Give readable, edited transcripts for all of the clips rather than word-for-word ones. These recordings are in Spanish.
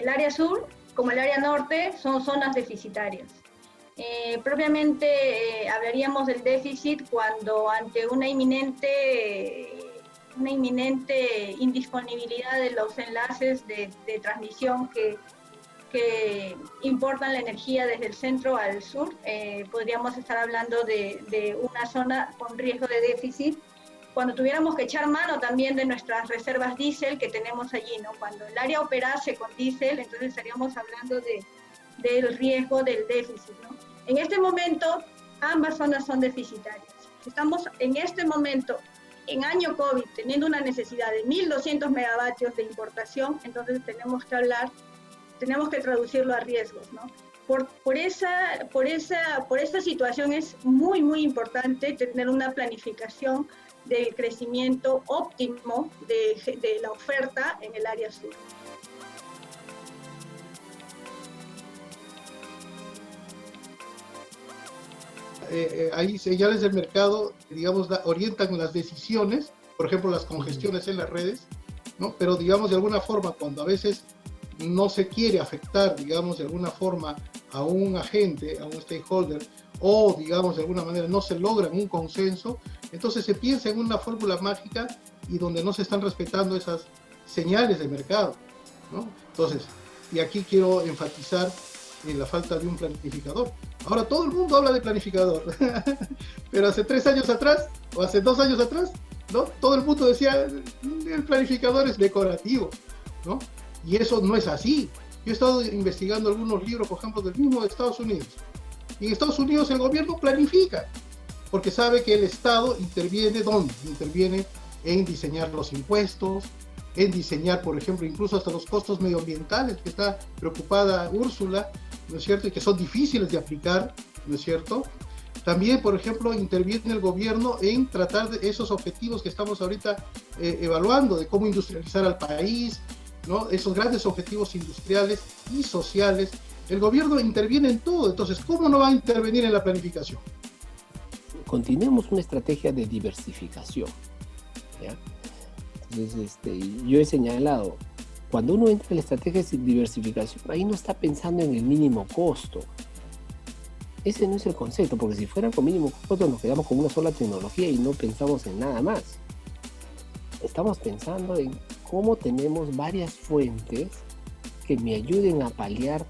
el área sur como el área norte son zonas deficitarias. Propiamente hablaríamos del déficit cuando ante una inminente indisponibilidad de los enlaces de transmisión que importan la energía desde el centro al sur, podríamos estar hablando de una zona con riesgo de déficit. Cuando tuviéramos que echar mano también de nuestras reservas diésel que tenemos allí, ¿no? Cuando el área operase con diésel, entonces estaríamos hablando del riesgo del déficit, ¿no? En este momento, ambas zonas son deficitarias. Estamos en este momento, en año COVID, teniendo una necesidad de 1.200 megavatios de importación, entonces tenemos que traducirlo a riesgos, ¿no? Por esta situación es muy, muy importante tener una planificación del crecimiento óptimo de la oferta en el área sur. Ahí señales del mercado, digamos, orientan las decisiones, por ejemplo, las congestiones en las redes, ¿no? Pero, digamos, de alguna forma, cuando a veces no se quiere afectar, digamos, de alguna forma a un agente, a un stakeholder, o, digamos, de alguna manera no se logra un consenso, entonces se piensa en una fórmula mágica y donde no se están respetando esas señales de mercado, ¿no? Entonces, y aquí quiero enfatizar en la falta de un planificador. Ahora todo el mundo habla de planificador, pero hace 3 años atrás, o hace 2 años atrás, ¿no? Todo el mundo decía, el planificador es decorativo, ¿no? Y eso no es así. Yo he estado investigando algunos libros, por ejemplo, del mismo de Estados Unidos. Y en Estados Unidos el gobierno planifica, porque sabe que el Estado interviene, ¿dónde? Interviene en diseñar los impuestos, en diseñar, por ejemplo, incluso hasta los costos medioambientales, que está preocupada Úrsula, ¿no es cierto? Y que son difíciles de aplicar, ¿no es cierto? También, por ejemplo, interviene el gobierno en tratar de esos objetivos que estamos ahorita evaluando, de cómo industrializar al país, ¿no? Esos grandes objetivos industriales y sociales. El gobierno interviene en todo, entonces, ¿cómo no va a intervenir en la planificación? Continuemos una estrategia de diversificación, ¿ya? Entonces, yo he señalado, cuando uno entra en la estrategia de diversificación, ahí no está pensando en el mínimo costo. Ese no es el concepto, porque si fuera con mínimo costo nos quedamos con una sola tecnología y no pensamos en nada más. Estamos pensando en cómo tenemos varias fuentes que me ayuden a paliar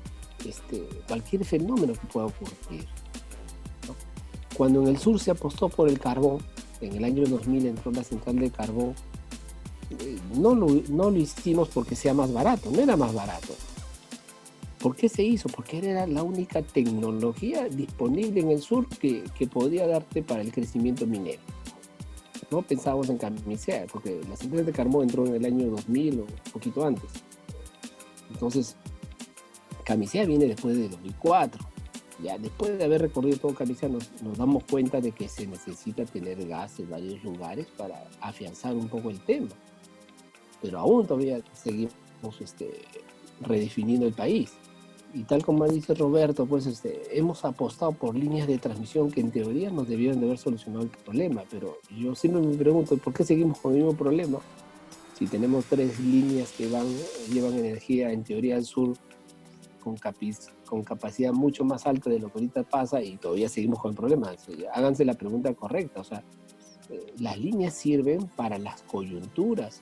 cualquier fenómeno que pueda ocurrir, ¿no? Cuando en el sur se apostó por el carbón, en el año 2000 entró la central de carbón, no lo hicimos porque sea más barato, no era más barato. ¿Por qué se hizo? Porque era la única tecnología disponible en el sur que podía darte para el crecimiento minero. No pensábamos en Camisea, porque la central de carbón entró en el año 2000 o un poquito antes. Entonces, Camisea viene después de 2004. Ya después de haber recorrido todo Camisea nos damos cuenta de que se necesita tener gas en varios lugares para afianzar un poco el tema. Pero aún todavía seguimos redefiniendo el país. Y tal como dice Roberto, pues hemos apostado por líneas de transmisión que en teoría nos debieron de haber solucionado el problema, pero yo siempre me pregunto, ¿por qué seguimos con el mismo problema? Si tenemos 3 líneas que llevan energía en teoría al sur con capacidad mucho más alta de lo que ahorita pasa y todavía seguimos con el problema. Háganse la pregunta correcta, o sea, las líneas sirven para las coyunturas,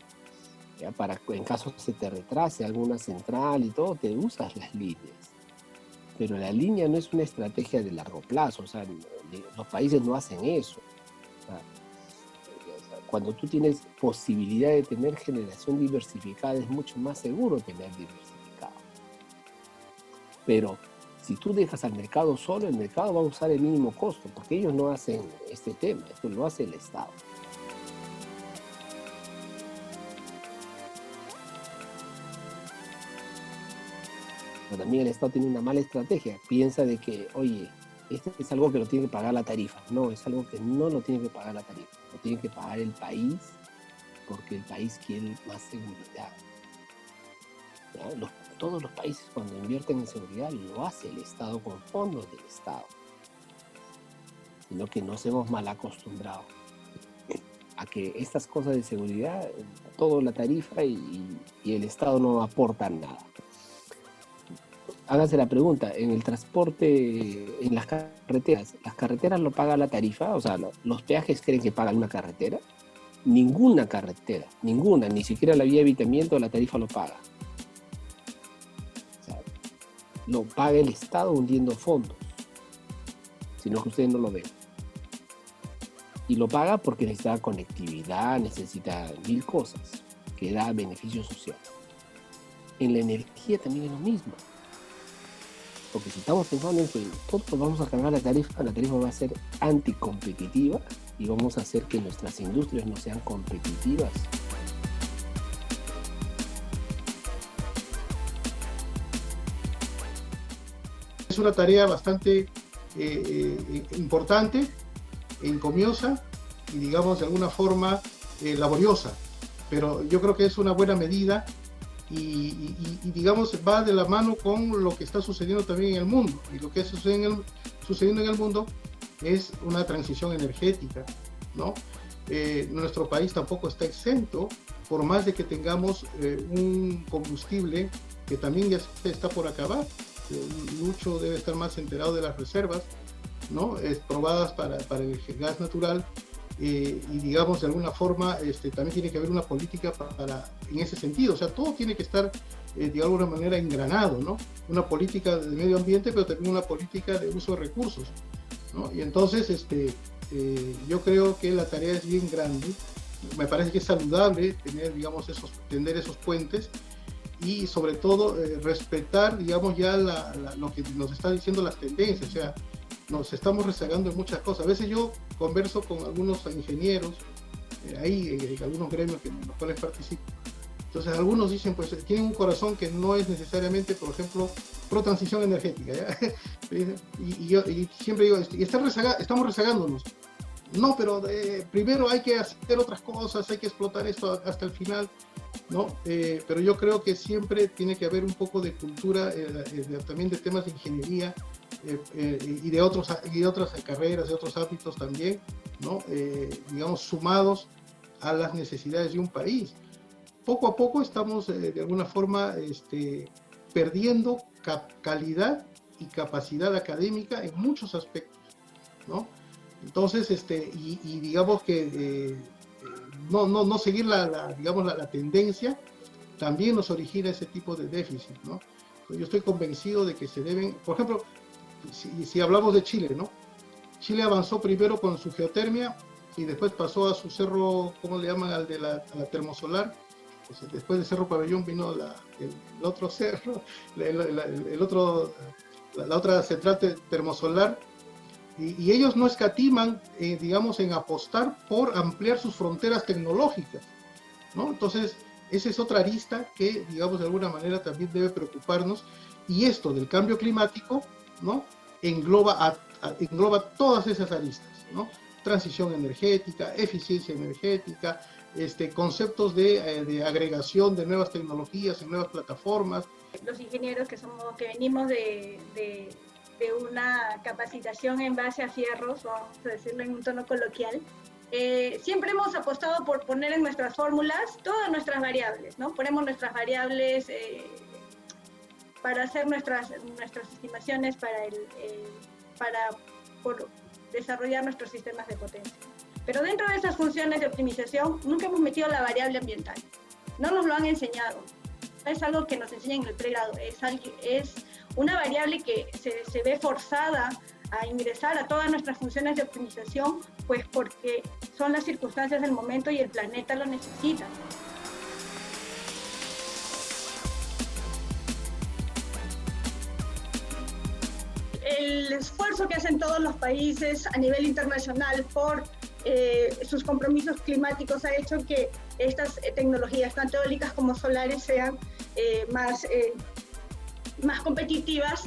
¿ya? Para en caso se te retrase alguna central y todo, te usas las líneas. Pero la línea no es una estrategia de largo plazo, o sea, los países no hacen eso. O sea, cuando tú tienes posibilidad de tener generación diversificada, es mucho más seguro tener diversificado. Pero si tú dejas al mercado solo, el mercado va a usar el mínimo costo, porque ellos no hacen este tema, esto lo hace el Estado. Pero también el Estado tiene una mala estrategia, piensa de que, oye, esto es algo que lo tiene que pagar la tarifa. No, es algo que no lo tiene que pagar la tarifa, lo tiene que pagar el país, porque el país quiere más seguridad. Todos los países cuando invierten en seguridad lo hace el Estado con fondos del Estado, sino que nos hemos mal acostumbrado a que estas cosas de seguridad, todo la tarifa y el Estado no aporta nada. hágase la pregunta, en el transporte, en las carreteras lo paga la tarifa, o sea, los peajes creen que pagan una carretera. Ninguna carretera, ninguna, ni siquiera la vía de evitamiento la tarifa lo paga. O sea, lo paga el Estado hundiendo fondos, sino que ustedes no lo ven. Y lo paga porque necesita conectividad, necesita 1000 cosas que da beneficio social. En la energía también es lo mismo. Porque si estamos pensando en que todos vamos a cargar la tarifa va a ser anticompetitiva y vamos a hacer que nuestras industrias no sean competitivas. Es una tarea bastante importante, encomiosa y, digamos, de alguna forma laboriosa, pero yo creo que es una buena medida y digamos, va de la mano con lo que está sucediendo también en el mundo. Y lo que sucediendo en el mundo es una transición energética, ¿no? Nuestro país tampoco está exento, por más de que tengamos un combustible que también ya se está por acabar. Lucho debe estar más enterado de las reservas, ¿no? Probadas para el gas natural, y digamos, de alguna forma también tiene que haber una política en ese sentido. O sea, todo tiene que estar de alguna manera engranado, ¿no? Una política de medio ambiente, pero también una política de uso de recursos, ¿no? Y entonces yo creo que la tarea es bien grande. Me parece que es saludable tener, digamos, tender esos puentes y sobre todo respetar, digamos, ya lo que nos está diciendo las tendencias. O sea, nos estamos rezagando en muchas cosas. A veces yo converso con algunos ingenieros, en algunos gremios en los cuales participo. Entonces algunos dicen, pues tienen un corazón que no es necesariamente, por ejemplo, pro transición energética, ¿ya? y siempre digo, estamos rezagándonos. No, pero primero hay que hacer otras cosas, hay que explotar esto hasta el final, ¿no? Pero yo creo que siempre tiene que haber un poco de cultura, también de temas de ingeniería, y de otras carreras, de otros ámbitos también, ¿no? Digamos, sumados a las necesidades de un país. Poco a poco estamos de alguna forma perdiendo calidad y capacidad académica en muchos aspectos, ¿no? Entonces, y digamos que no seguir la tendencia también nos origina ese tipo de déficit, ¿no? Yo estoy convencido de que se deben, por ejemplo, si hablamos de Chile, ¿no? Chile avanzó primero con su geotermia y después pasó a su cerro, ¿cómo le llaman? A la termosolar. Pues después del Cerro Pabellón vino el otro cerro, la otra central termosolar, y ellos no escatiman, digamos, en apostar por ampliar sus fronteras tecnológicas, ¿no? Entonces, esa es otra arista que, digamos, de alguna manera también debe preocuparnos, y esto del cambio climático, ¿no? Engloba todas esas aristas, ¿no? Transición energética, eficiencia energética, conceptos de agregación de nuevas tecnologías en nuevas plataformas. Los ingenieros que venimos de una capacitación en base a fierros, vamos a decirlo en un tono coloquial, siempre hemos apostado por poner en nuestras fórmulas todas nuestras variables, ¿no? Ponemos nuestras variables para hacer nuestras estimaciones para desarrollar nuestros sistemas de potencia. Pero dentro de esas funciones de optimización nunca hemos metido la variable ambiental. No nos lo han enseñado. No es algo que nos enseñan en el pregrado. Es una variable que se ve forzada a ingresar a todas nuestras funciones de optimización, pues porque son las circunstancias del momento y el planeta lo necesita. El esfuerzo que hacen todos los países a nivel internacional por sus compromisos climáticos ha hecho que estas tecnologías, tanto eólicas como solares, sean más competitivas,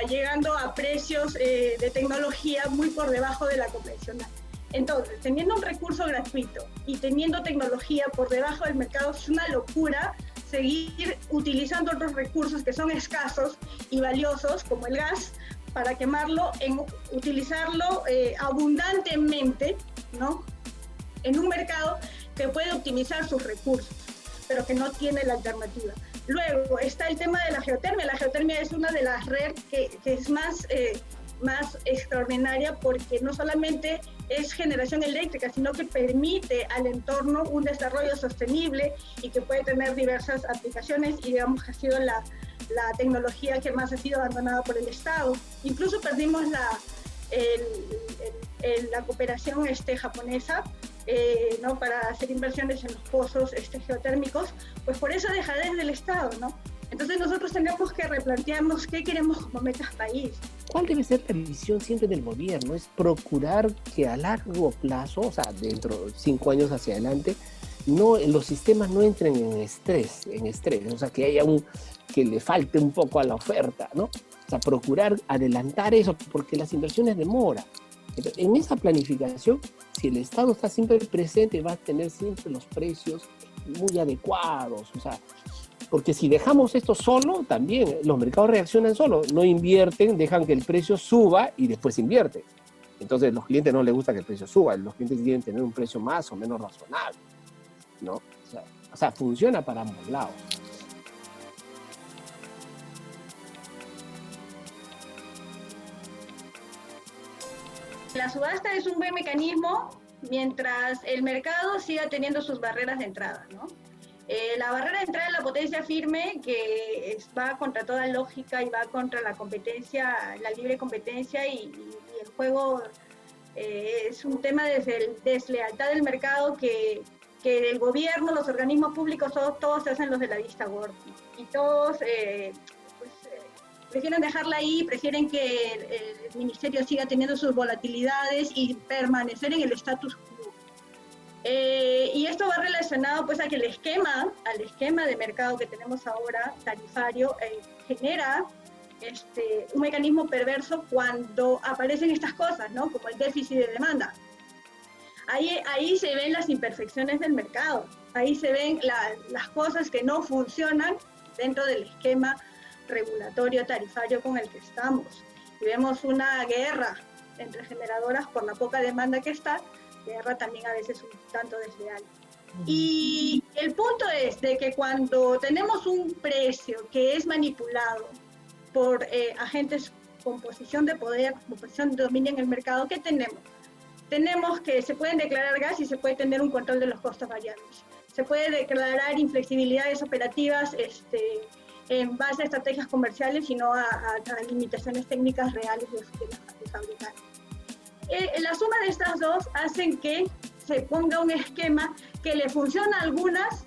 llegando a precios de tecnología muy por debajo de la convencional. Entonces, teniendo un recurso gratuito y teniendo tecnología por debajo del mercado, es una locura seguir utilizando otros recursos que son escasos y valiosos, como el gas, para quemarlo, utilizarlo abundantemente, ¿no? En un mercado que puede optimizar sus recursos, pero que no tiene la alternativa. Luego está el tema de la geotermia. La geotermia es una de las redes que es más extraordinaria, porque no solamente es generación eléctrica, sino que permite al entorno un desarrollo sostenible y que puede tener diversas aplicaciones, y digamos que ha sido la tecnología que más ha sido abandonada por el Estado. Incluso perdimos la cooperación japonesa, ¿no? Para hacer inversiones en los pozos geotérmicos, pues por esa dejadez del Estado, ¿no? Entonces nosotros tenemos que replantearnos qué queremos como metas país. ¿Cuál debe ser la visión siempre del gobierno? Es procurar que a largo plazo, o sea, dentro de 5 años hacia adelante, los sistemas no entren en estrés, o sea, que haya que le falte un poco a la oferta, ¿no? O sea, procurar adelantar eso, porque las inversiones demoran. Entonces, en esa planificación, si el Estado está siempre presente, va a tener siempre los precios muy adecuados, o sea, porque si dejamos esto solo, también los mercados reaccionan solo, no invierten, dejan que el precio suba y después invierten. Entonces, a los clientes no les gusta que el precio suba, los clientes quieren tener un precio más o menos razonable, ¿no? O sea, funciona para ambos lados. La subasta es un buen mecanismo mientras el mercado siga teniendo sus barreras de entrada, ¿no? La barrera de entrada es la potencia firme, que va contra toda lógica y va contra la competencia, la libre competencia, y el juego es un tema de deslealtad del mercado, que el gobierno, los organismos públicos, todos se hacen los de la vista gorda, y todos prefieren dejarla ahí, prefieren que el ministerio siga teniendo sus volatilidades y permanecer en el status quo. Y esto va relacionado pues a que al esquema de mercado que tenemos ahora, tarifario, genera un mecanismo perverso cuando aparecen estas cosas, ¿no? Como el déficit de demanda. Ahí se ven las imperfecciones del mercado, ahí se ven las cosas que no funcionan dentro del esquema regulatorio tarifario con el que estamos. Y vemos una guerra entre generadoras por la poca demanda que está, guerra también a veces un tanto desleal. Y el punto es de que cuando tenemos un precio que es manipulado por agentes con posición de poder, con posición de dominio en el mercado, ¿qué tenemos? Tenemos que se pueden declarar gas y se puede tener un control de los costos variables. Se puede declarar inflexibilidades operativas en base a estrategias comerciales y no a limitaciones técnicas reales de fabricante. La suma de estas dos hacen que se ponga un esquema que le funciona a algunas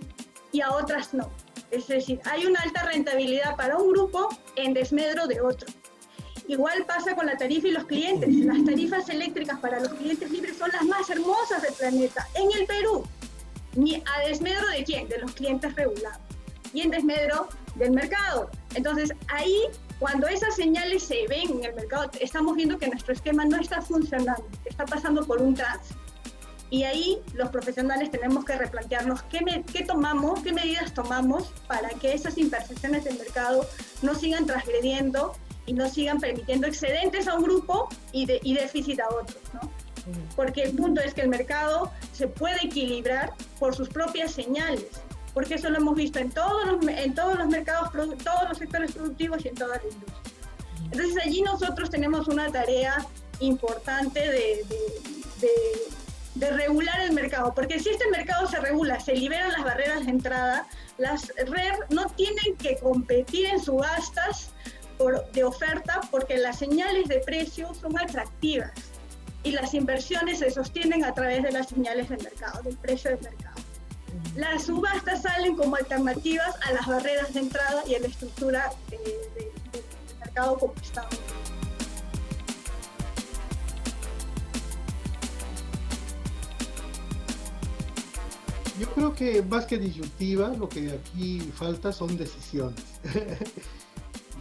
y a otras no. Es decir, hay una alta rentabilidad para un grupo en desmedro de otro. Igual pasa con la tarifa y los clientes. Las tarifas eléctricas para los clientes libres son las más hermosas del planeta en el Perú. ¿Ni a desmedro de quién? De los clientes regulados. Y en desmedro del mercado. Entonces, ahí, cuando esas señales se ven en el mercado, estamos viendo que nuestro esquema no está funcionando, está pasando por un trance. Y ahí los profesionales tenemos que replantearnos qué medidas tomamos para que esas imperfecciones del mercado no sigan transgrediendo y no sigan permitiendo excedentes a un grupo y déficit a otros, ¿no? Porque el punto es que el mercado se puede equilibrar por sus propias señales, porque eso lo hemos visto en todos los mercados, todos los sectores productivos y en toda la industria. Entonces allí nosotros tenemos una tarea importante de regular el mercado, porque si este mercado se regula, se liberan las barreras de entrada, las RER no tienen que competir en subastas de oferta, porque las señales de precio son atractivas y las inversiones se sostienen a través de las señales de mercado, del precio del mercado. Las subastas salen como alternativas a las barreras de entrada y a la estructura del mercado como está. Yo creo que más que disyuntiva, lo que aquí falta son decisiones.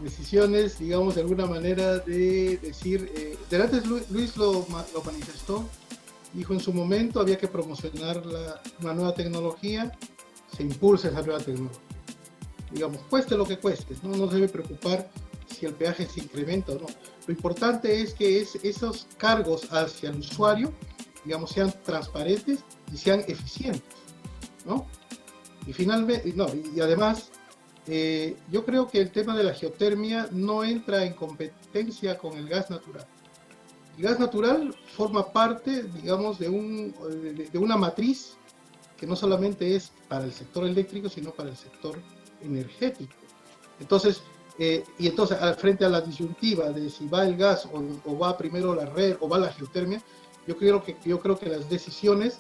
Decisiones, digamos, de alguna manera de decir, delante Luis lo manifestó, dijo en su momento había que promocionar una nueva tecnología, se impulsa esa nueva tecnología. Digamos, cueste lo que cueste, no debe preocupar si el peaje se incrementa o no. Lo importante es que esos cargos hacia el usuario, digamos, sean transparentes y sean eficientes, ¿no? Y finalmente, y además, yo creo que el tema de la geotermia no entra en competencia con el gas natural. El gas natural forma parte, digamos, de una matriz que no solamente es para el sector eléctrico, sino para el sector energético. Entonces, frente a la disyuntiva de si va el gas o va primero la red o va la geotermia, yo creo que las decisiones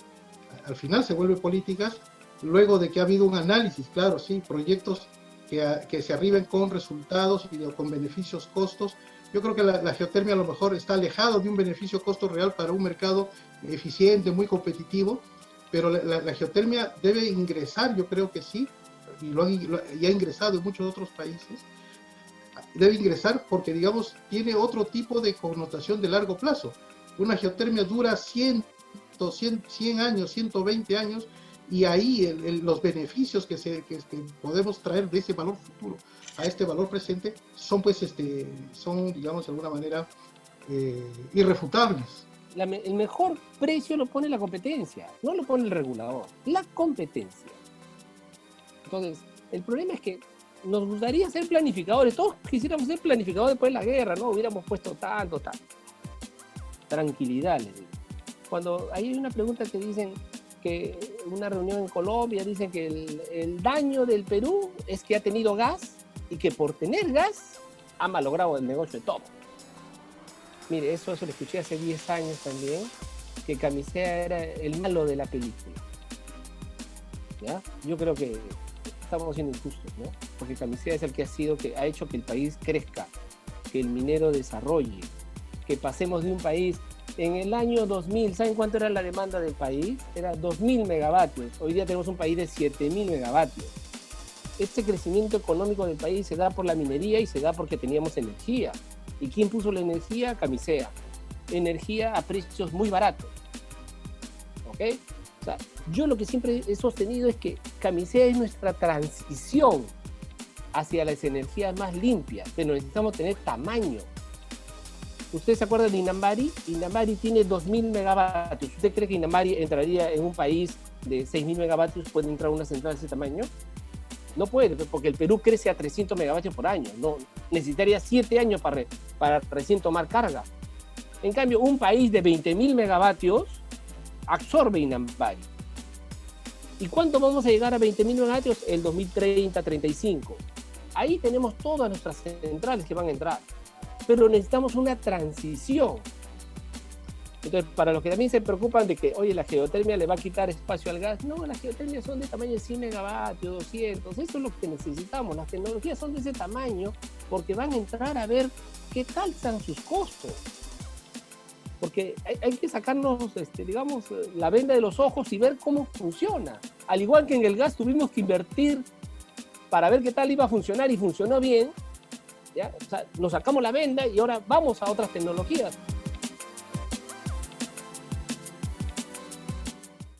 al final se vuelven políticas luego de que ha habido un análisis, claro, sí, proyectos que se arriben con resultados y con beneficios, costos. Yo creo que la geotermia a lo mejor está alejado de un beneficio-costo real para un mercado eficiente, muy competitivo, pero la geotermia debe ingresar, yo creo que sí, y ha ingresado en muchos otros países, debe ingresar porque, digamos, tiene otro tipo de connotación de largo plazo. Una geotermia dura 100 años, 120 años, y ahí los beneficios que podemos traer de ese valor futuro a este valor presente son, digamos, de alguna manera irrefutables. El mejor precio lo pone la competencia, no lo pone el regulador, la competencia. Entonces, el problema es que nos gustaría ser planificadores, todos quisiéramos ser planificadores después de la guerra, ¿no? Hubiéramos puesto tanto. Tranquilidad, les digo. Cuando hay una pregunta que dicen que una reunión en Colombia, dicen que el daño del Perú es que ha tenido gas y que por tener gas ha malogrado el negocio de todo. Mire, eso lo escuché hace 10 años también, que Camisea era el malo de la película. ¿Ya? Yo creo que estamos siendo injustos, ¿no? Porque Camisea es el que ha hecho que el país crezca, que el minero desarrolle, que pasemos de un país. En el año 2000, ¿saben cuánto era la demanda del país? Era 2.000 megavatios. Hoy día tenemos un país de 7.000 megavatios. Este crecimiento económico del país se da por la minería y se da porque teníamos energía. ¿Y quién puso la energía? Camisea. Energía a precios muy baratos. ¿Ok? O sea, yo lo que siempre he sostenido es que Camisea es nuestra transición hacia las energías más limpias, pero necesitamos tener tamaño. ¿Usted se acuerda de Inambari? Inambari tiene 2.000 megavatios. ¿Usted cree que Inambari entraría en un país de 6.000 megavatios? ¿Puede entrar una central de ese tamaño? No puede, porque el Perú crece a 300 megavatios por año. No, necesitaría 7 años para recién tomar carga. En cambio, un país de 20.000 megavatios absorbe Inambari. ¿Y cuánto vamos a llegar a 20.000 megavatios? El 2030, 35. Ahí tenemos todas nuestras centrales que van a entrar. Pero necesitamos una transición. Entonces, para los que también se preocupan de que, oye, la geotermia le va a quitar espacio al gas, no, las geotermias son de tamaño de 100 megavatios, 200, eso es lo que necesitamos. Las tecnologías son de ese tamaño porque van a entrar a ver qué tal están sus costos. Porque hay que sacarnos, digamos, la venda de los ojos y ver cómo funciona. Al igual que en el gas tuvimos que invertir para ver qué tal iba a funcionar y funcionó bien, ¿ya? O sea, nos sacamos la venda y ahora vamos a otras tecnologías.